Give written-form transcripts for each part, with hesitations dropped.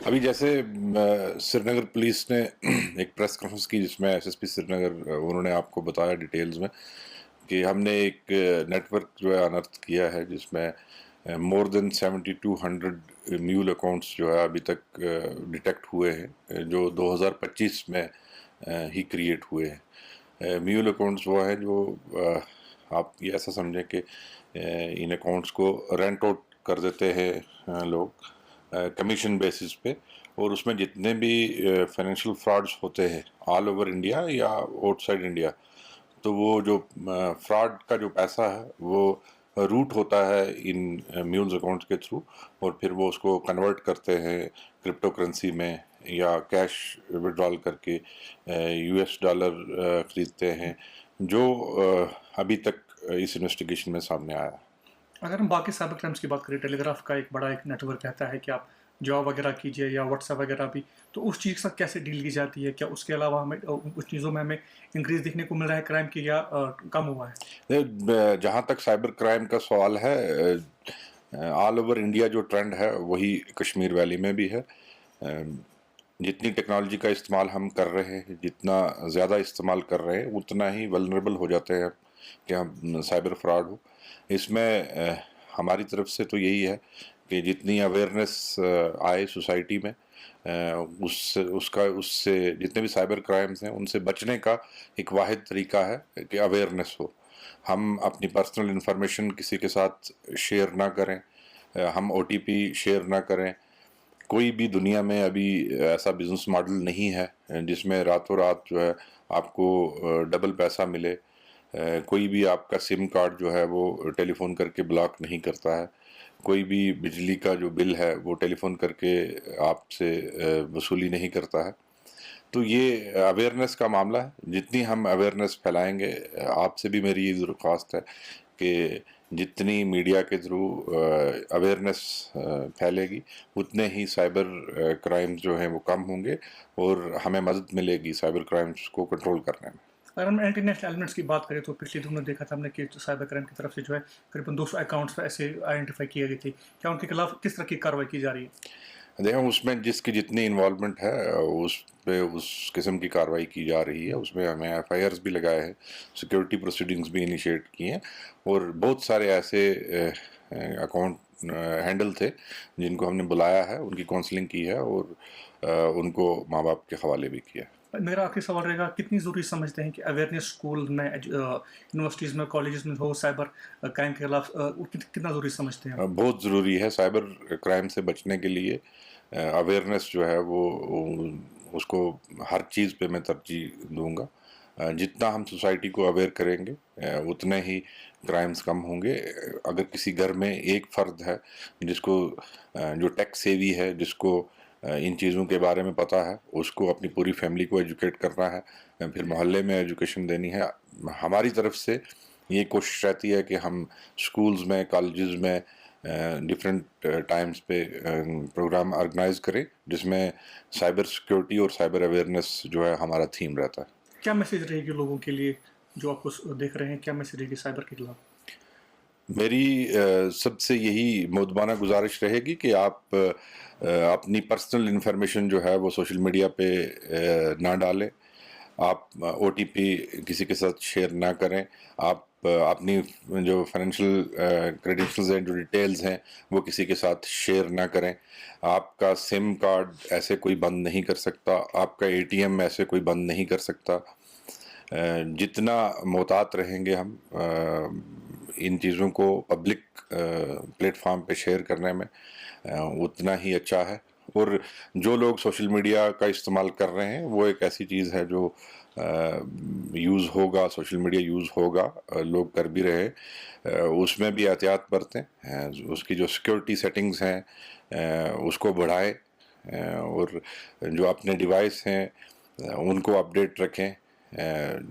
ابھی جیسے سری نگر پولیس نے ایک پریس کانفرنس کی جس میں ایس ایس پی سری نگر انہوں نے آپ کو بتایا ڈیٹیلز میں کہ ہم نے ایک نیٹ ورک جو ہے انرتھ کیا ہے جس میں مور دین 7200 میول اکاؤنٹس جو ہے ابھی تک ڈیٹیکٹ ہوئے ہیں جو 2025 میں ہی کریٹ ہوئے ہیں. میول اکاؤنٹس وہ ہیں جو آپ یہ ایسا سمجھیں کہ ان اکاؤنٹس کو رینٹ آؤٹ کر دیتے ہیں لوگ کمیشن بیسس پہ، اور اس میں جتنے بھی فائنینشیل فراڈس ہوتے ہیں آل اوور انڈیا یا آؤٹ سائڈ انڈیا، تو وہ جو فراڈ کا جو پیسہ ہے وہ روٹ ہوتا ہے ان میولز اکاؤنٹس کے تھرو، اور پھر وہ اس کو کنورٹ کرتے ہیں کرپٹو کرنسی میں یا کیش وڈرال کر کے یو ایس ڈالر خریدتے ہیں، جو ابھی تک اس انویسٹیگیشن میں سامنے آیا. اگر ہم باقی سائبر کرائمس کی بات کریں، ٹیلی گراف کا ایک بڑا ایک نیٹ ورک رہتا ہے کہ آپ جاب وغیرہ کیجیے یا واٹس ایپ وغیرہ بھی، تو اس چیز کے ساتھ کیسے ڈیل کی جاتی ہے؟ کیا اس کے علاوہ ہمیں اس چیزوں میں ہمیں انکریز دیکھنے کو مل رہا ہے کرائم کی، یا کم ہوا ہے؟ جہاں تک سائبر کرائم کا سوال ہے، آل اوور انڈیا جو ٹرینڈ ہے وہی کشمیر ویلی میں بھی ہے. جتنی ٹیکنالوجی کا استعمال ہم کر رہے ہیں، جتنا زیادہ استعمال کر رہے ہیں، اتنا ہی ولنریبل ہو جاتے ہیں کہ ہم سائبر فراڈ ہو. اس میں ہماری طرف سے تو یہی ہے کہ جتنی اویئرنیس آئے سوسائٹی میں، اس سے جتنے بھی سائبر کرائمز ہیں ان سے بچنے کا ایک واحد طریقہ ہے کہ اویئرنیس ہو. ہم اپنی پرسنل انفارمیشن کسی کے ساتھ شیئر نہ کریں، ہم او ٹی پی شیئر نہ کریں. کوئی بھی دنیا میں ابھی ایسا بزنس ماڈل نہیں ہے جس میں راتوں رات جو ہے آپ کو ڈبل پیسہ ملے. کوئی بھی آپ کا سم کارڈ جو ہے وہ ٹیلی فون کر کے بلاک نہیں کرتا ہے. کوئی بھی بجلی کا جو بل ہے وہ ٹیلی فون کر کے آپ سے وصولی نہیں کرتا ہے. تو یہ اویئرنیس کا معاملہ ہے. جتنی ہم اویئرنیس پھیلائیں گے، آپ سے بھی میری یہ درخواست ہے کہ جتنی میڈیا کے تھرو اویئرنیس پھیلے گی، اتنے ہی سائبر کرائمز جو ہیں وہ کم ہوں گے اور ہمیں مدد ملے گی سائبر کرائمز کو کنٹرول کرنے میں. اگر ہم انٹرنیشنل ایلیمنٹس کی بات کریں تو پچھلے دنوں دیکھا تھا ہم نے کہ سائبر کرائم کی طرف سے جو ہے قریباً 200 اکاؤنٹس ایسے آئیڈینٹیفائی کیے گئے تھے. کیا ان کے خلاف کس طرح کی کارروائی کی جا رہی ہے؟ دیکھیں، اس میں جس کی جتنی انوالومنٹ ہے اس پہ اس قسم کی کارروائی کی جا رہی ہے. اس میں ہمیں ایف آئی آرز بھی لگائے ہیں، سیکورٹی پروسیڈنگز بھی انیشیٹ کی ہیں، اور بہت سارے ایسے اکاؤنٹ ہینڈل تھے جن کو ہم نے بلایا ہے، ان کی کاؤنسلنگ کی ہے اور ان کو ماں باپ کے حوالے بھی کیا. میرا آخری سوال رہے گا، کتنی ضروری سمجھتے ہیں کہ اویئرنیس اسکول میں، یونیورسٹیز میں، کالجز میں ہو سائبر کرائم کے خلاف، کتنا ضروری سمجھتے ہیں؟ بہت ضروری ہے. سائبر کرائم سے بچنے کے لیے اویئرنیس جو ہے وہ اس کو ہر چیز پہ میں ترجیح دوں گا. جتنا ہم سوسائٹی کو اویئر کریں گے اتنے ہی کرائمز کم ہوں گے. اگر کسی گھر میں ایک فرد ہے جس کو جو ٹیک سیوی ہے، جس کو ان چیزوں کے بارے میں پتہ ہے، اس کو اپنی پوری فیملی کو ایجوکیٹ کرنا ہے، پھر محلے میں ایجوکیشن دینی ہے. ہماری طرف سے یہ کوشش رہتی ہے کہ ہم اسکولز میں، کالجز میں ڈفرینٹ ٹائمز پہ پروگرام آرگنائز کریں جس میں سائبر سیکورٹی اور سائبر اویئرنیس جو ہے ہمارا تھیم رہتا ہے. کیا میسیج رہے گی لوگوں کے لیے جو آپ کو دیکھ رہے ہیں؟ کیا میسیج رہے گی سائبر کے خلاف؟ میری سب سے یہی مؤدبانہ گزارش رہے گی کہ آپ اپنی پرسنل انفارمیشن جو ہے وہ سوشل میڈیا پہ نہ ڈالیں. آپ او ٹی پی کسی کے ساتھ شیئر نہ کریں. آپ اپنی جو فائنینشیل کریڈینشلز ہیں، جو ڈیٹیلز ہیں، وہ کسی کے ساتھ شیئر نہ کریں. آپ کا سم کارڈ ایسے کوئی بند نہیں کر سکتا، آپ کا اے ٹی ایم ایسے کوئی بند نہیں کر سکتا. جتنا محتاط رہیں گے ہم ان چیزوں کو پبلک پلیٹ فارم پہ شیئر کرنے میں، اتنا ہی اچھا ہے. اور جو لوگ سوشل میڈیا کا استعمال کر رہے ہیں، وہ ایک ایسی چیز ہے جو یوز ہوگا، سوشل میڈیا یوز ہوگا، لوگ کر بھی رہے، اس میں بھی احتیاط برتیں. اس کی جو سیکورٹی سیٹنگز ہیں اس کو بڑھائیں، اور جو اپنے ڈیوائس ہیں ان کو اپڈیٹ رکھیں.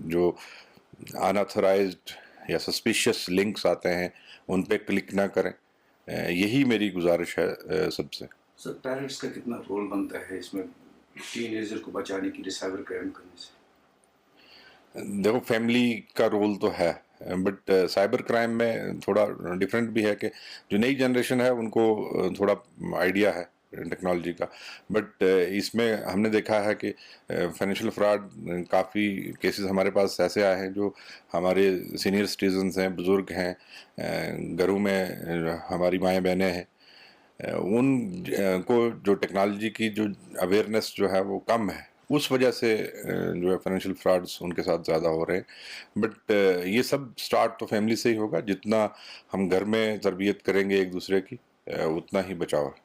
جو اناتھورائزڈ یا سسپیشیس لنکس آتے ہیں ان پہ کلک نہ کریں. یہی میری گزارش ہے سب سے. سر، پیرنٹس کا کتنا رول بنتا ہے اس میں ٹین ایجر کو بچانے کے لیے سائبر کرائم کرنے سے؟ دیکھو، فیملی کا رول تو ہے، بٹ سائبر کرائم میں تھوڑا ڈفرینٹ بھی ہے کہ جو نئی جنریشن ہے ان کو تھوڑا آئیڈیا ہے ٹیکنالوجی کا. بٹ اس میں ہم نے دیکھا ہے کہ فائنینشیل فراڈ کافی کیسز ہمارے پاس ایسے آئے ہیں جو ہمارے سینئر سٹیزنز ہیں, بزرگ ہیں, گھروں میں ہماری مائیں بہنیں ہیں, ان کو جو ٹیکنالوجی کی جو اویئرنیس جو ہے وہ کم ہے, اس وجہ سے جو ہے فائنینشیل فراڈس ان کے ساتھ زیادہ ہو رہے ہیں. بٹ یہ سب سٹارٹ تو فیملی سے ہی ہوگا. جتنا ہم گھر میں تربیت کریں گے ایک دوسرے کی اتنا ہی بچاؤ ہے.